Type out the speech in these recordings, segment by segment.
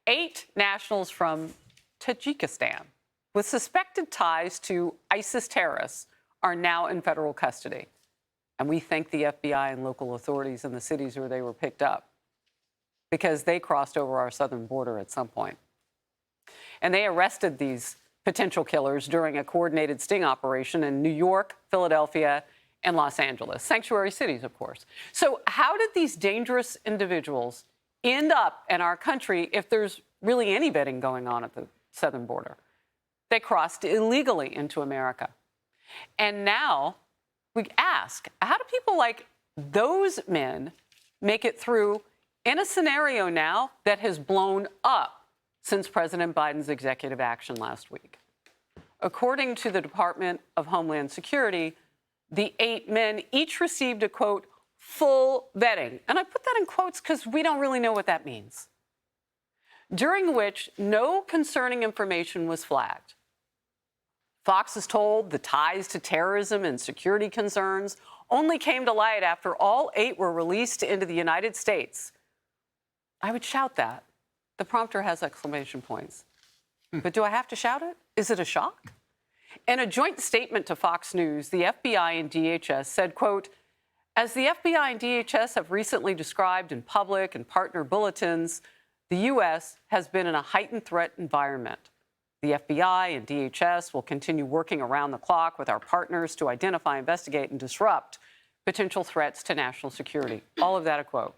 8 nationals from Tajikistan with suspected ties to ISIS terrorists are now in federal custody. And we thank the FBI and local authorities in the cities where they were picked up because they crossed over our southern border at some point. And they arrested these potential killers during a coordinated sting operation in New York, Philadelphia, and Los Angeles, sanctuary cities, of course. So how did these dangerous individuals end up in our country if there's really any vetting going on at the southern border? They crossed illegally into America. And now we ask, how do people like those men make it through in a scenario now that has blown up since President Biden's executive action last week? According to the Department of Homeland Security, the 8 men each received a, quote, full vetting. And I put that in quotes because we don't really know what that means. During which no concerning information was flagged. Fox is told the ties to terrorism and security concerns only came to light after all 8 were released into the United States. I would shout that. The prompter has exclamation points. But do I have to shout it? Is it a shock? In a joint statement to Fox News, the FBI and DHS said, quote, as the FBI and DHS have recently described in public and partner bulletins, the U.S. has been in a heightened threat environment. The FBI and DHS will continue working around the clock with our partners to identify, investigate, and disrupt potential threats to national security. All of that a quote.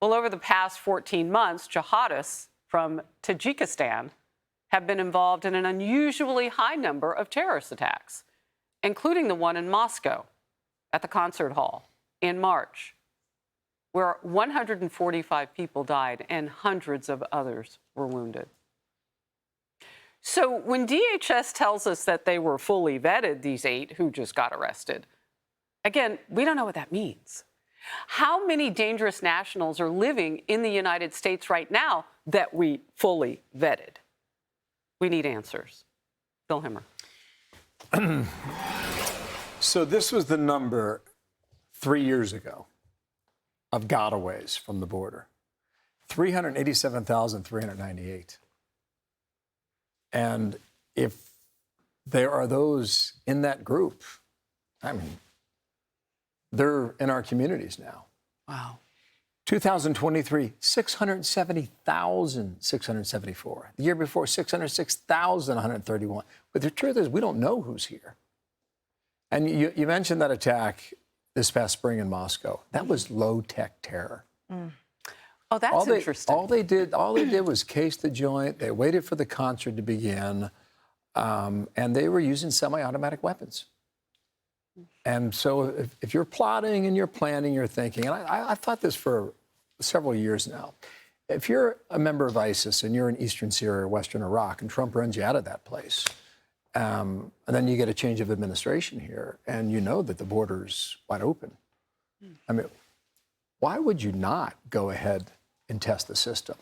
Well, over the past 14 months, jihadists from Tajikistan have been involved in an unusually high number of terrorist attacks, including the one in Moscow at the concert hall in March, where 145 people died and hundreds of others were wounded. So when DHS tells us that they were fully vetted, these 8 who just got arrested, again, we don't know what that means. How many dangerous nationals are living in the United States right now that we fully vetted? We need answers. Bill Hemmer. So this was the number 3 years ago of gotaways from the border. 387,398. And if there are those in that group, I mean, they're in our communities now. Wow. 2023, 670,674. The year before, 606,131. But the truth is, we don't know who's here. And you mentioned that attack this past spring in Moscow. That was low-tech terror. Mm. Oh, that's interesting. All they did was case the joint. They waited for the concert to begin, and they were using semi-automatic weapons. And so if you're plotting and you're planning, you're thinking, and I've thought this for several years now, if you're a member of ISIS and you're in eastern Syria or western Iraq and Trump runs you out of that place, and then you get a change of administration here and you know that the border's wide open. I mean, why would you not go ahead and test the system?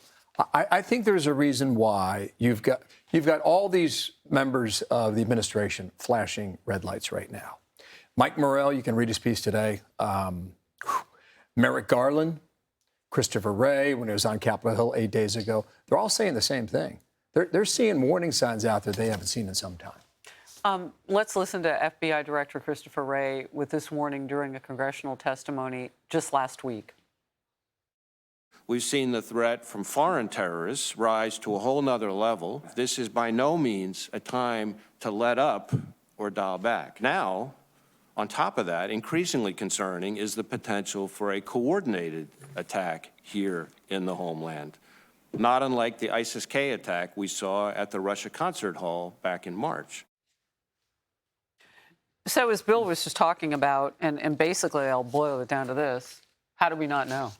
I think there's a reason why you've got all these members of the administration flashing red lights right now. Mike Morrell, you can read his piece today. Merrick Garland, Christopher Wray, when he was on Capitol Hill 8 days ago, they're all saying the same thing. They're seeing warning signs out there they haven't seen in some time. Let's listen to FBI Director Christopher Wray with this warning during a congressional testimony just last week. We've seen the threat from foreign terrorists rise to a whole nother level. This is by no means a time to let up or dial back. Now, on top of that, increasingly concerning is the potential for a coordinated attack here in the homeland, not unlike the ISIS-K attack we saw at the Russia concert hall back in March. So as Bill was just talking about, and basically I'll boil it down to this, how do we not know?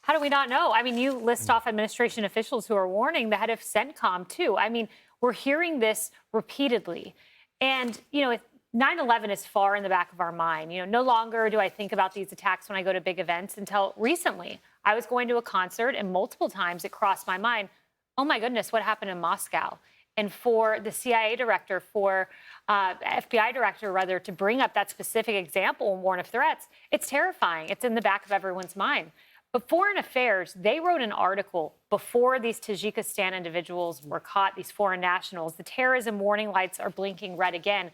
How do we not know? I mean, you list off administration officials who are warning, the head of CENTCOM, too. I mean, we're hearing this repeatedly. And, you know, 9/11 is far in the back of our mind. You know, no longer do I think about these attacks when I go to big events. Until recently, I was going to a concert, and multiple times it crossed my mind, oh, my goodness, what happened in Moscow? And for the CIA director, for FBI director, rather, to bring up that specific example and warn of threats, it's terrifying. It's in the back of everyone's mind. But Foreign Affairs, they wrote an article before these Tajikistan individuals were caught, these foreign nationals. The terrorism warning lights are blinking red again.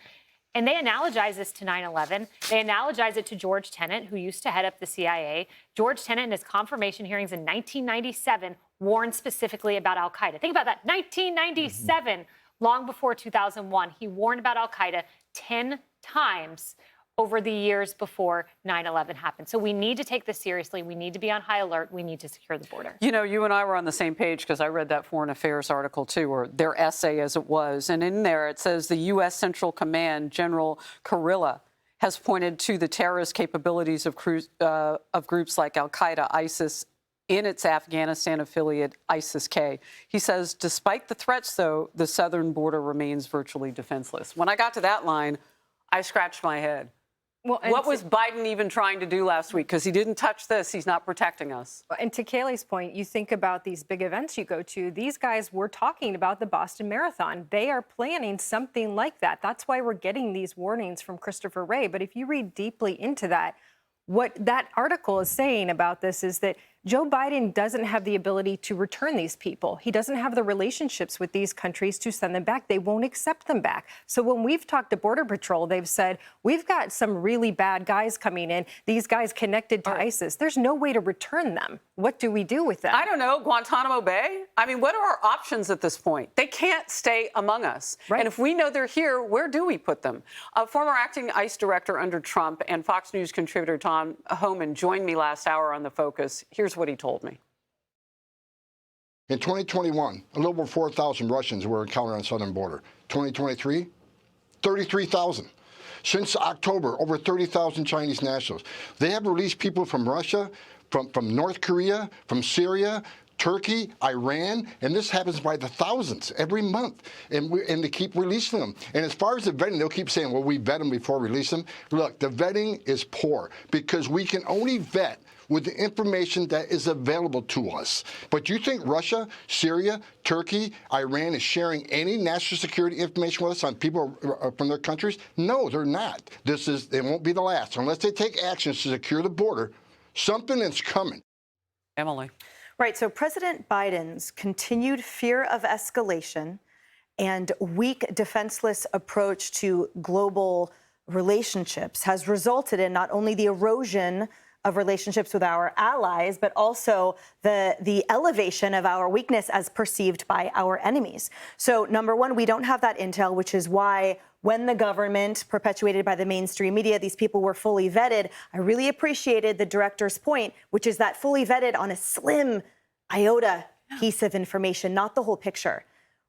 And they analogize this to 9/11. They analogize it to George Tenet, who used to head up the CIA. George Tenet, in his confirmation hearings in 1997, warned specifically about al-Qaeda. Think about that, 1997, long before 2001. He warned about al-Qaeda 10 times over the years before 9/11 happened. So we need to take this seriously. We need to be on high alert. We need to secure the border. You know, you and I were on the same page because I read that Foreign Affairs article too, or their essay as it was. And in there it says the U.S. Central Command General Kurilla has pointed to the terrorist capabilities of groups like al-Qaeda, ISIS, in its Afghanistan affiliate, ISIS-K. He says, despite the threats, though, the southern border remains virtually defenseless. When I got to that line, I scratched my head. Well, what was Biden even trying to do last week? Because he didn't touch this. He's not protecting us. And to Kayleigh's point, you think about these big events you go to. These guys were talking about the Boston Marathon. They are planning something like that. That's why we're getting these warnings from Christopher Wray. But if you read deeply into that, what that article is saying about this is that Joe Biden doesn't have the ability to return these people. He doesn't have the relationships with these countries to send them back. They won't accept them back. So when we've talked to Border Patrol, they've said, we've got some really bad guys coming in, these guys connected to ISIS. There's no way to return them. What do we do with them? I don't know, Guantanamo Bay? I mean, what are our options at this point? They can't stay among us. Right. And if we know they're here, where do we put them? A former acting ICE director under Trump and Fox News contributor Tom Homan joined me last hour on The Focus. Here's what he told me. In 2021, a little over 4,000 Russians were encountered on the southern border. 2023, 33,000. Since October, over 30,000 Chinese nationals. They have released people from Russia, from North Korea, from Syria, Turkey, Iran, and this happens by the thousands every month, and they keep releasing them. And as far as the vetting, they'll keep saying, well, we vet them before we release them. Look, the vetting is poor because we can only vet with the information that is available to us. But you think Russia, Syria, Turkey, Iran is sharing any national security information with us on people from their countries? No, they're not. It won't be the last. Unless they take actions to secure the border, something is coming. Emily. Right. So President Biden's continued fear of escalation and weak, defenseless approach to global relationships has resulted in not only the erosion of relationships with our allies, but also the elevation of our weakness as perceived by our enemies. So, number one, we don't have that intel, which is why when the government, perpetuated by the mainstream media, these people were fully vetted. I really appreciated the director's point, which is that fully vetted on a slim iota piece of information, not the whole picture.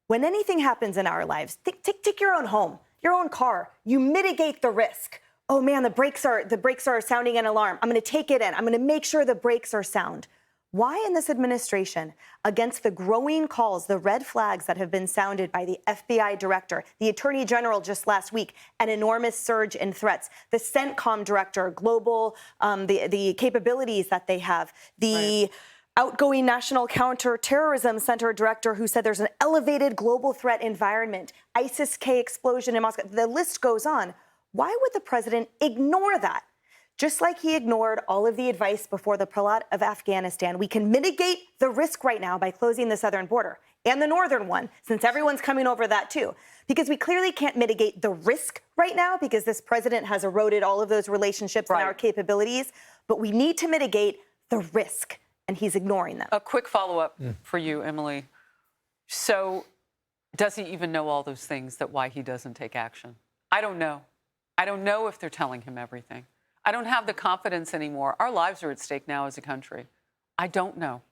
When anything happens in our lives, take your own home, your own car. You mitigate the risk. Oh man, the brakes are sounding an alarm. I'm going to take it in. I'm going to make sure the brakes are sound. Why in this administration, against the growing calls, the red flags that have been sounded by the FBI director, the attorney general just last week, an enormous surge in threats, the CENTCOM director, global, the capabilities that they have, the outgoing National Counterterrorism Center director who said there's an elevated global threat environment, ISIS-K explosion in Moscow, the list goes on. Why would the president ignore that? Just like he ignored all of the advice before the pullout of Afghanistan, we can mitigate the risk right now by closing the southern border and the northern one, since everyone's coming over that too. Because we clearly can't mitigate the risk right now because this president has eroded all of those relationships and our capabilities, but we need to mitigate the risk, and he's ignoring them. A quick follow-up for you, Emily. So does he even know all those things that why he doesn't take action? I don't know. I don't know if they're telling him everything. I don't have the confidence anymore. Our lives are at stake now as a country. I don't know.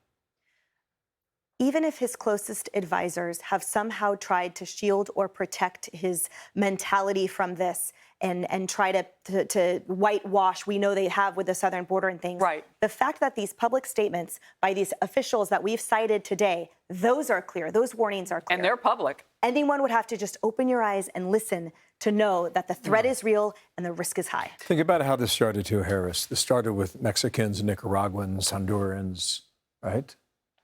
Even if his closest advisors have somehow tried to shield or protect his mentality from this and try to whitewash, we know they have with the southern border and things. Right. The fact that these public statements by these officials that we've cited today, those are clear. Those warnings are clear. And they're public. Anyone would have to just open your eyes and listen to know that the threat is real and the risk is high. Think about how this started too, Harris. This started with Mexicans, Nicaraguans, Hondurans, right?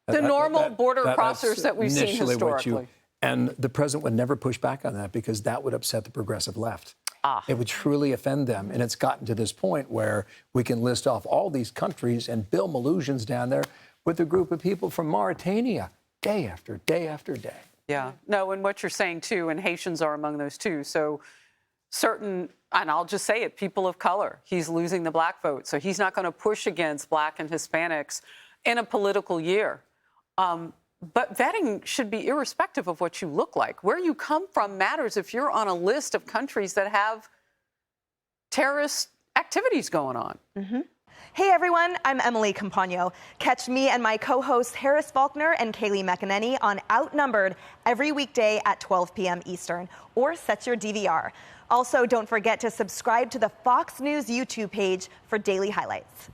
The normal border crossers that we've seen initially historically. and the president would never push back on that because that would upset the progressive left. It would truly offend them. And it's gotten to this point where we can list off all these countries, and Bill Malusian's down there with a group of people from Mauritania day after day after day. Yeah. No, and what you're saying, too, and Haitians are among those, too. So certain, and I'll just say it, people of color, he's losing the black vote. So he's not going to push against black and Hispanics in a political year. But vetting should be irrespective of what you look like. Where you come from matters if you're on a list of countries that have terrorist activities going on. Mm-hmm. Hey everyone, I'm Emily Campagno. Catch me and my co-hosts Harris Faulkner and Kayleigh McEnany on Outnumbered every weekday at 12 p.m. Eastern, or set your DVR. Also, don't forget to subscribe to the Fox News YouTube page for daily highlights.